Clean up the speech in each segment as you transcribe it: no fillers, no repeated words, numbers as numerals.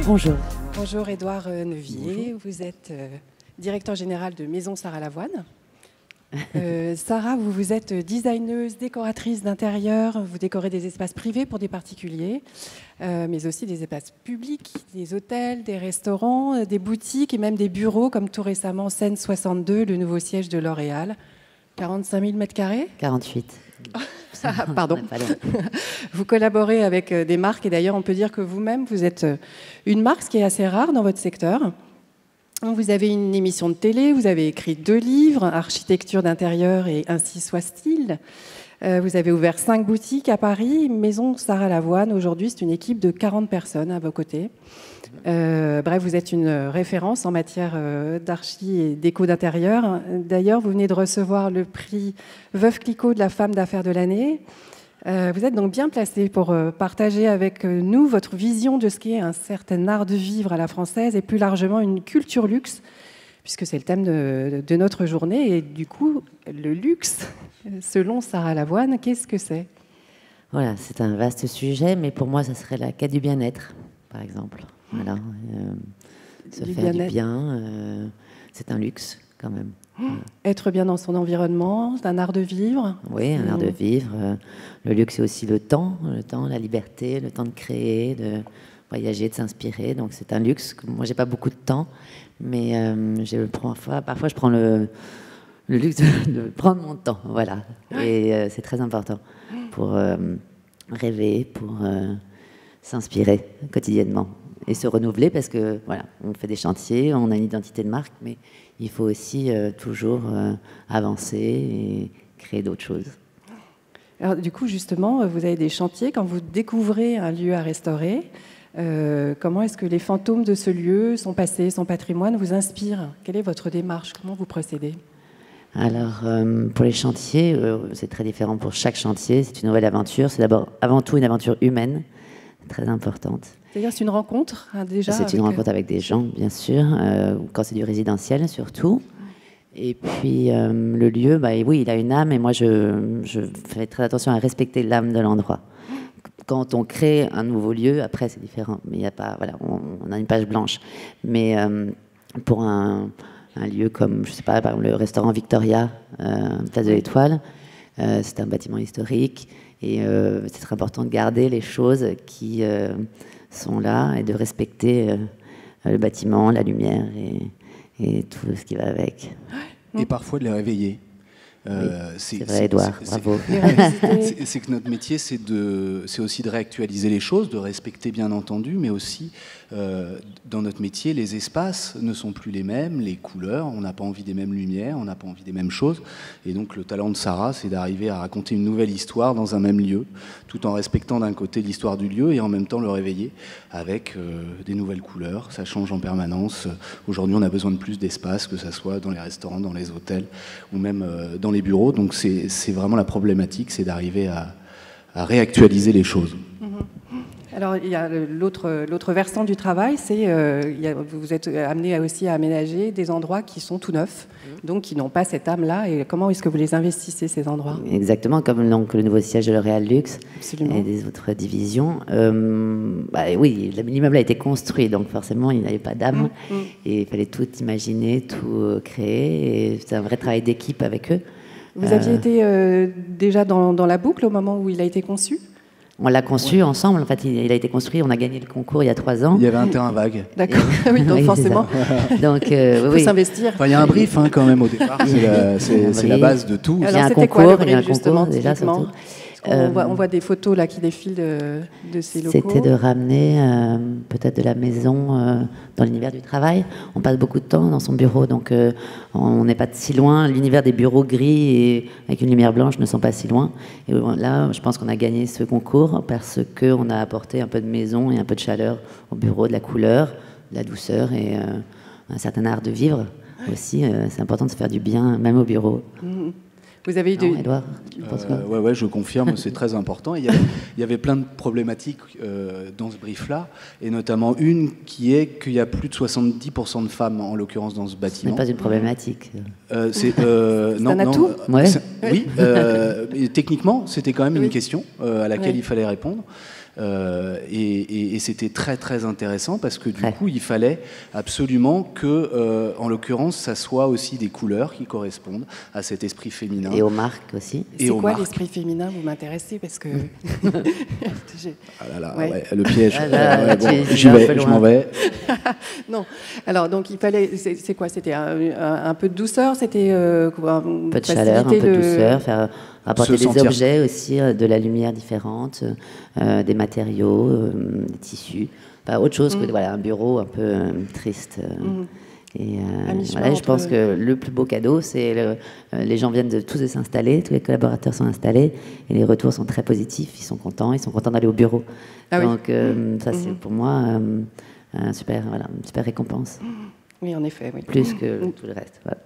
Bonjour. Bonjour Édouard Nevier, vous êtes directeur général de Maison Sarah Lavoine. Sarah, vous êtes designeuse, décoratrice d'intérieur, vous décorez des espaces privés pour des particuliers, mais aussi des espaces publics, des hôtels, des restaurants, des boutiques et même des bureaux, comme tout récemment Seine 62, le nouveau siège de L'Oréal. 45 000 mètres carrés ? 48. Ah, pardon. Vous collaborez avec des marques et d'ailleurs on peut dire que vous-même vous êtes une marque, ce qui est assez rare dans votre secteur. Vous avez une émission de télé, vous avez écrit 2 livres, Architecture d'intérieur et Ainsi soit-il. Vous avez ouvert 5 boutiques à Paris. Maison Sarah Lavoine, aujourd'hui, c'est une équipe de 40 personnes à vos côtés. Bref, vous êtes une référence en matière d'archi et déco d'intérieur. D'ailleurs, vous venez de recevoir le prix Veuve Clicquot de la femme d'affaires de l'année. Vous êtes donc bien placé pour partager avec nous votre vision de ce qu'est un certain art de vivre à la française et plus largement une culture luxe, puisque c'est le thème de notre journée. Et du coup, le luxe, selon Sarah Lavoine, qu'est-ce que c'est ? Voilà, c'est un vaste sujet, mais pour moi, ça serait la quête du bien-être, par exemple. Voilà, se faire du bien, c'est un luxe quand même. Être bien dans son environnement, c'est un art de vivre. Oui, un art de vivre. Le luxe, c'est aussi le temps, la liberté, le temps de créer, de voyager, de s'inspirer. Donc c'est un luxe. Moi, j'ai pas beaucoup de temps, mais parfois je prends le luxe de prendre mon temps. Voilà. Et c'est très important pour rêver, pour s'inspirer quotidiennement et se renouveler, parce que voilà, on fait des chantiers, on a une identité de marque, mais il faut aussi toujours avancer et créer d'autres choses. Alors, du coup, justement, vous avez des chantiers. Quand vous découvrez un lieu à restaurer, comment est-ce que les fantômes de ce lieu, son passé, son patrimoine, vous inspirent ? Quelle est votre démarche ? Comment vous procédez ? Alors, pour les chantiers, c'est très différent pour chaque chantier. C'est une nouvelle aventure. C'est avant tout une aventure humaine, très importante. C'est-à-dire, c'est une rencontre, déjà ? C'est une rencontre avec des gens, bien sûr, quand c'est du résidentiel, surtout. Et puis, le lieu, oui, il a une âme, et moi, je fais très attention à respecter l'âme de l'endroit. Quand on crée un nouveau lieu, après, c'est différent. Mais il n'y a pas, voilà, on a une page blanche. Mais pour un lieu comme, je sais pas, par exemple, le restaurant Victoria, Place de l'Étoile, c'est un bâtiment historique, et c'est très important de garder les choses qui sont là et de respecter le bâtiment, la lumière et tout ce qui va avec. Et parfois de les réveiller. Oui, c'est vrai, Édouard, bravo. C'est que notre métier, c'est aussi de réactualiser les choses, de respecter bien entendu, mais aussi, dans notre métier, les espaces ne sont plus les mêmes, les couleurs, on n'a pas envie des mêmes lumières, on n'a pas envie des mêmes choses. Et donc le talent de Sarah, c'est d'arriver à raconter une nouvelle histoire dans un même lieu, tout en respectant d'un côté l'histoire du lieu et en même temps le réveiller avec des nouvelles couleurs. Ça change en permanence. Aujourd'hui, on a besoin de plus d'espace, que ce soit dans les restaurants, dans les hôtels ou même dans les bureaux. Donc c'est vraiment la problématique, c'est d'arriver à réactualiser les choses. Alors, il y a l'autre versant du travail, c'est vous êtes amené aussi à aménager des endroits qui sont tout neufs, donc qui n'ont pas cette âme-là. Et comment est-ce que vous les investissez, ces endroits ? Exactement, comme donc, le nouveau siège de L'Oréal Luxe. Absolument. Et des autres divisions. Oui, l'immeuble a été construit, donc forcément, il n'avait pas d'âme. Et il fallait tout imaginer, tout créer. Et c'est un vrai travail d'équipe avec eux. Vous aviez été déjà dans la boucle au moment où il a été conçu ? On l'a conçu ensemble. En fait, il a été construit. On a gagné le concours il y a 3 ans. Il y avait un terrain vague. D'accord. Oui, donc oui, forcément, donc, il faut s'investir. Enfin, il y a un brief quand même au départ. C'est la base de tout. Alors, il y a un c'était concours, quoi, le brief, il y a un justement, concours déjà surtout. On voit des photos là qui défilent de ces locaux. C'était de ramener peut-être de la maison dans l'univers du travail. On passe beaucoup de temps dans son bureau, donc on n'est pas si loin. L'univers des bureaux gris et avec une lumière blanche ne sont pas si loin. Et là, je pense qu'on a gagné ce concours parce qu'on a apporté un peu de maison et un peu de chaleur au bureau, de la couleur, de la douceur et un certain art de vivre aussi. C'est important de se faire du bien, même au bureau. Vous avez eu non, Édouard, tu penses quoi ? Ouais, je confirme, c'est très important. Il y avait plein de problématiques dans ce brief-là, et notamment une qui est qu'il y a plus de 70% de femmes, en l'occurrence, dans ce bâtiment. Ce n'est pas une problématique. C'est un atout. Ouais. Oui, techniquement, c'était quand même une question à laquelle il fallait répondre. Et c'était très très intéressant parce que du coup il fallait absolument que, en l'occurrence, ça soit aussi des couleurs qui correspondent à cet esprit féminin. Et aux marques aussi. C'est quoi l'esprit féminin? Vous m'intéressez parce que... Ah là là, ouais, le piège. Bon, je m'en vais. Non. Alors donc il fallait, c'est quoi? C'était un peu de douceur, c'était un peu de chaleur, un peu de douceur, faire apporter des objets aussi, de la lumière différente, des matériaux, des tissus, pas autre chose que voilà, un bureau un peu triste. Et voilà, je pense que le plus beau cadeau, c'est les gens viennent tous de s'installer, tous les collaborateurs sont installés et les retours sont très positifs, ils sont contents d'aller au bureau. Donc ça c'est pour moi une super récompense. Oui, en effet. Oui. Plus que tout le reste. Voilà.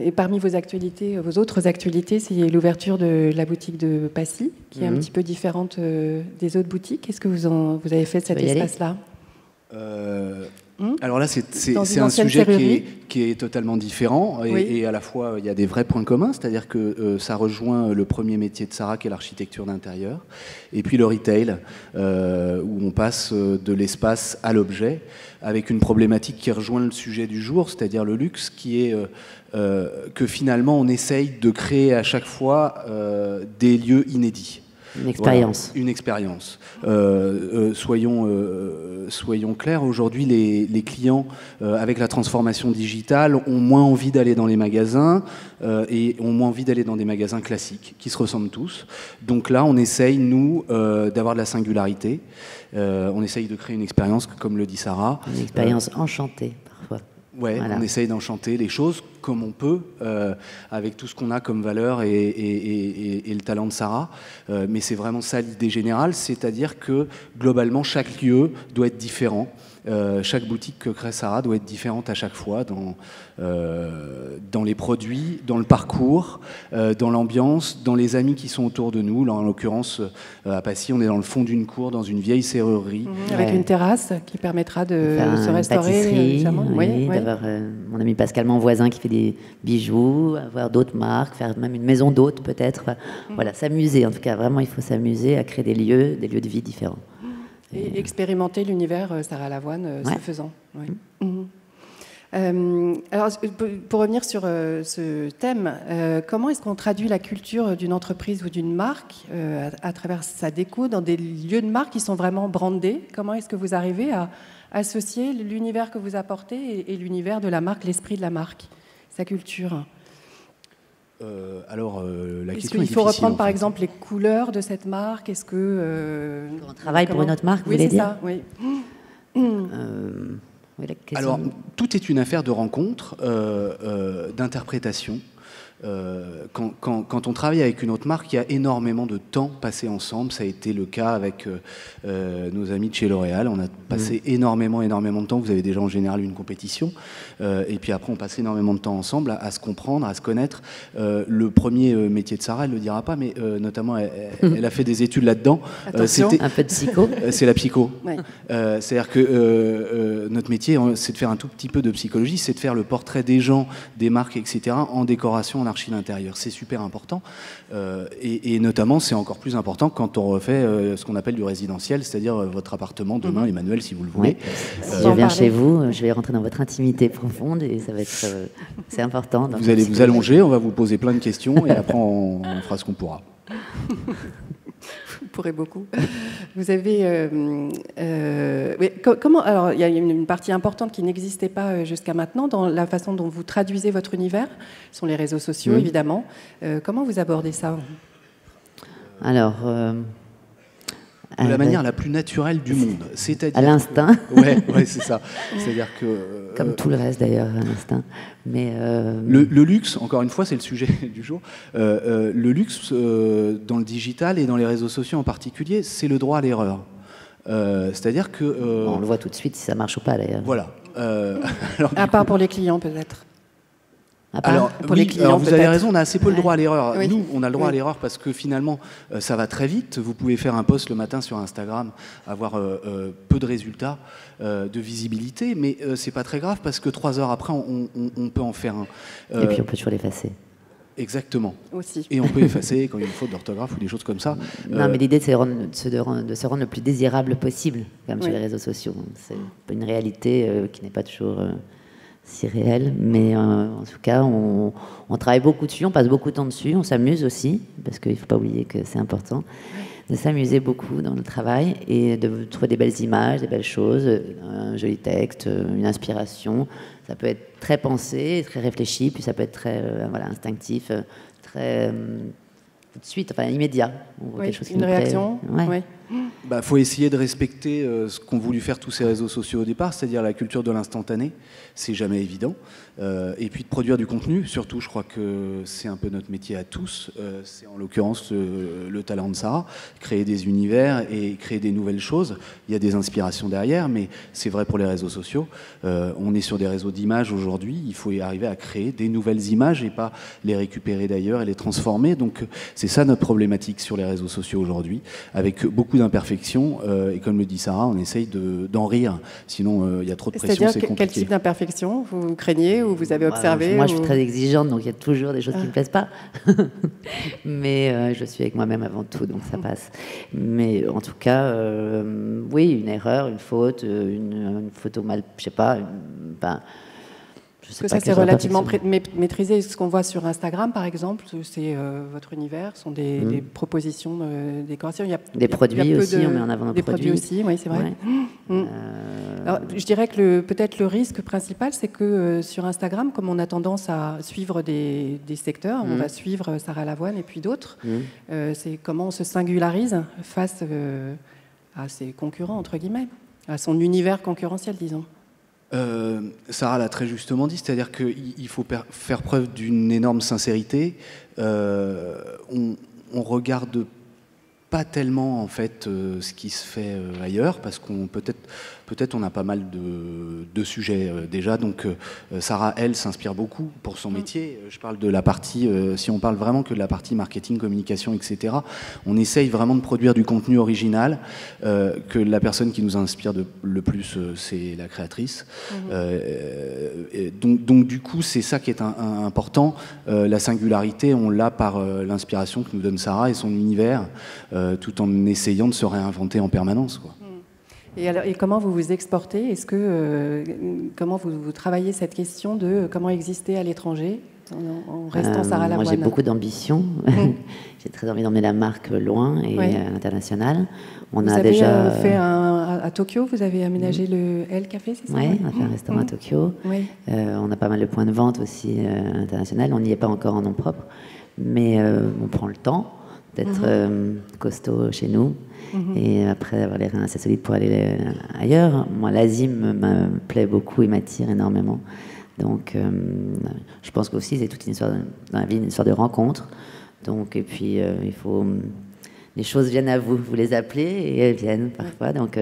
Et parmi vos actualités, vos autres actualités, c'est l'ouverture de la boutique de Passy, qui est un petit peu différente des autres boutiques. Est-ce que vous avez fait cet espace-là? Alors là, c'est un sujet qui est totalement différent et à la fois, il y a des vrais points communs, c'est-à-dire que ça rejoint le premier métier de Sarah, qui est l'architecture d'intérieur, et puis le retail, où on passe de l'espace à l'objet, avec une problématique qui rejoint le sujet du jour, c'est-à-dire le luxe, qui est que finalement, on essaye de créer à chaque fois des lieux inédits. Une expérience. Voilà, une expérience. Soyons clairs, aujourd'hui, les clients, avec la transformation digitale, ont moins envie d'aller dans les magasins et ont moins envie d'aller dans des magasins classiques, qui se ressemblent tous. Donc là, on essaye, nous, d'avoir de la singularité. On essaye de créer une expérience, comme le dit Sarah. Une expérience enchantée, parfois. Ouais, voilà. On essaye d'enchanter les choses comme on peut, avec tout ce qu'on a comme valeur et le talent de Sarah. Mais c'est vraiment ça l'idée générale, c'est-à-dire que globalement, chaque lieu doit être différent. Chaque boutique que crée Sarah doit être différente à chaque fois dans les produits, dans le parcours, dans l'ambiance, dans les amis qui sont autour de nous. Là, en l'occurrence, à Passy, on est dans le fond d'une cour, dans une vieille serrurerie. Avec une terrasse qui permettra de se restaurer. D'avoir mon ami Pascal, mon voisin, qui fait des bijoux, avoir d'autres marques, faire même une maison d'hôtes peut-être. Voilà, s'amuser en tout cas. Vraiment, il faut s'amuser à créer des lieux de vie différents. Et expérimenter l'univers Sarah Lavoine, ce faisant. Alors, pour revenir sur ce thème, comment est-ce qu'on traduit la culture d'une entreprise ou d'une marque à travers sa déco dans des lieux de marque qui sont vraiment brandés? Comment est-ce que vous arrivez à associer l'univers que vous apportez et l'univers de la marque, l'esprit de la marque, sa culture? La question est-ce qu'il faut reprendre par exemple les couleurs de cette marque? Est-ce que on travaille pour une autre marque, vous voulez dire? Oui, c'est ça. Alors, tout est une affaire de rencontre, d'interprétation. Quand on travaille avec une autre marque, il y a énormément de temps passé ensemble. Ça a été le cas avec nos amis de chez L'Oréal. On a passé énormément de temps. Vous avez déjà en général une compétition. Et puis après, on passe énormément de temps ensemble à se comprendre, à se connaître. Le premier métier de Sarah, elle ne le dira pas, mais notamment, elle a fait des études là-dedans. Un peu de psycho. C'est la psycho. Ouais. C'est-à-dire que notre métier, c'est de faire un tout petit peu de psychologie, c'est de faire le portrait des gens, des marques, etc., en décoration, en archi d'intérieur. C'est super important. Et notamment, c'est encore plus important quand on refait ce qu'on appelle du résidentiel, c'est-à-dire votre appartement demain, Emmanuel, si vous le voulez. Si je viens chez vous, je vais rentrer dans votre intimité profonde et ça va être... c'est important. Vous allez vous allonger, on va vous poser plein de questions et après, on fera ce qu'on pourra. Vous pourrez beaucoup. Vous avez... comment, alors, il y a une partie importante qui n'existait pas jusqu'à maintenant dans la façon dont vous traduisez votre univers. Ce sont les réseaux sociaux, évidemment. Comment vous abordez ça? Alors... de la manière la plus naturelle du monde. C'est-à-dire à l'instinct. Ouais, c'est ça. C'est-à-dire que... Comme tout le reste d'ailleurs, à l'instinct. Mais le luxe, encore une fois, c'est le sujet du jour. Le luxe dans le digital et dans les réseaux sociaux en particulier, c'est le droit à l'erreur. C'est-à-dire que... on le voit tout de suite si ça marche ou pas d'ailleurs. Voilà. À part pour les clients peut-être. Alors, vous avez raison, on a assez peu le droit à l'erreur. Oui. Nous, on a le droit à l'erreur parce que finalement, ça va très vite. Vous pouvez faire un post le matin sur Instagram, avoir peu de résultats, de visibilité, mais c'est pas très grave parce que 3 heures après, on peut en faire un. Et puis on peut toujours l'effacer. Exactement. Aussi. Et on peut effacer quand il y a une faute d'orthographe ou des choses comme ça. Non, mais l'idée, c'est de se rendre le plus désirable possible, comme sur les réseaux sociaux. C'est une réalité qui n'est pas toujours si réelle, mais en tout cas, on travaille beaucoup dessus, on passe beaucoup de temps dessus, on s'amuse aussi, parce qu'il ne faut pas oublier que c'est important, de s'amuser beaucoup dans le travail et de trouver des belles images, des belles choses, un joli texte, une inspiration. Ça peut être très pensé, très réfléchi, puis ça peut être très instinctif, très tout de suite, enfin immédiat. On voit quelque chose qui une nous réaction. plaît. Ouais. Bah, faut essayer de respecter ce qu'ont voulu faire tous ces réseaux sociaux au départ, c'est-à-dire la culture de l'instantané. C'est jamais évident. Et puis de produire du contenu, surtout, je crois que c'est un peu notre métier à tous. C'est en l'occurrence le talent de Sarah, créer des univers et créer des nouvelles choses. Il y a des inspirations derrière, mais c'est vrai pour les réseaux sociaux. On est sur des réseaux d'images aujourd'hui. Il faut y arriver à créer des nouvelles images et pas les récupérer d'ailleurs et les transformer. Donc c'est ça notre problématique sur les réseaux sociaux aujourd'hui, avec beaucoup d'imperfections. Et comme le dit Sarah, on essaye d'en rire. Sinon, il y a trop de pression, c'est compliqué. Quel type d'imperfection vous craignez ou vous avez observé? Moi, je suis très exigeante, donc il y a toujours des choses qui ne me plaisent pas. Mais je suis avec moi-même avant tout, donc ça passe. Mais en tout cas, oui, une erreur, une faute, une photo mal, je sais pas. Est-ce que ça c'est relativement maîtrisé? Ce qu'on voit sur Instagram, par exemple, c'est votre univers, sont des propositions de décoration. Il y a, des produits aussi, on met en avant nos des produits aussi, oui, c'est vrai. Ouais. Alors, je dirais que peut-être le risque principal, c'est que sur Instagram, comme on a tendance à suivre des secteurs, on va suivre Sarah Lavoine et puis d'autres, c'est comment on se singularise face à ses concurrents, entre guillemets, à son univers concurrentiel, disons. Sarah l'a très justement dit, c'est-à-dire qu'il faut faire preuve d'une énorme sincérité. On regarde pas tellement en fait ce qui se fait ailleurs, parce qu'on peut-être on a pas mal de sujets déjà. Donc Sarah, elle, s'inspire beaucoup pour son métier. Je parle de la partie, si on parle vraiment que de la partie marketing, communication, etc. On essaye vraiment de produire du contenu original, que la personne qui nous inspire le plus, c'est la créatrice. Donc du coup, c'est ça qui est important. La singularité, on l'a par l'inspiration que nous donne Sarah et son univers, tout en essayant de se réinventer en permanence, quoi. Et comment vous vous exportez? Comment vous travaillez cette question de comment exister à l'étranger en restant Sarah Lavoine? Moi, j'ai beaucoup d'ambition. J'ai très envie d'emmener la marque loin et à l'international. Vous avez fait à Tokyo, vous avez aménagé le L Café, c'est ça? Oui, on a fait un restaurant à Tokyo. On a pas mal de points de vente aussi international. On n'y est pas encore en nom propre, mais on prend le temps d'être costaud chez nous et après avoir les reins assez solides pour aller ailleurs. Moi, l'Asie me plaît beaucoup et m'attire énormément. Donc, je pense qu'aussi, c'est toute une histoire dans la vie, une histoire de rencontre. Donc, et puis, il faut... les choses viennent à vous. Vous les appelez et elles viennent parfois. Donc,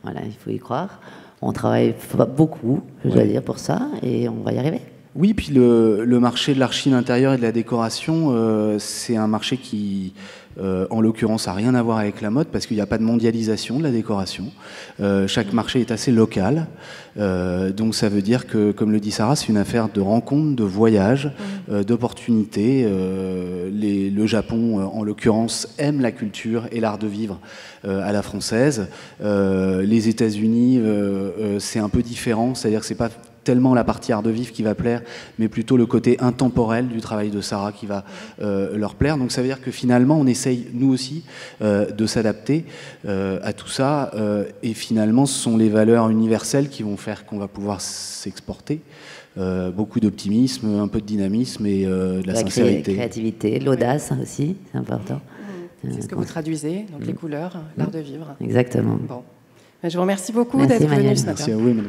voilà, il faut y croire. On travaille beaucoup, je dois dire, pour ça, et on va y arriver. Oui, puis le marché de l'archi d'intérieur et de la décoration, c'est un marché qui, en l'occurrence, n'a rien à voir avec la mode parce qu'il n'y a pas de mondialisation de la décoration. Chaque marché est assez local. Donc ça veut dire que, comme le dit Sarah, c'est une affaire de rencontres, de voyages, d'opportunités. Le Japon, en l'occurrence, aime la culture et l'art de vivre à la française. Les États-Unis, c'est un peu différent, c'est-à-dire que c'est pas tellement la partie art de vivre qui va plaire, mais plutôt le côté intemporel du travail de Sarah qui va leur plaire. Donc ça veut dire que finalement, on essaye, nous aussi, de s'adapter à tout ça. Et finalement, ce sont les valeurs universelles qui vont faire qu'on va pouvoir s'exporter. Beaucoup d'optimisme, un peu de dynamisme et de la sincérité. Créativité, l'audace aussi, c'est important. C'est ce que vous traduisez, donc les couleurs, l'art de vivre. Exactement. Bon. Je vous remercie beaucoup d'être venu ce matin. Merci à vous, madame.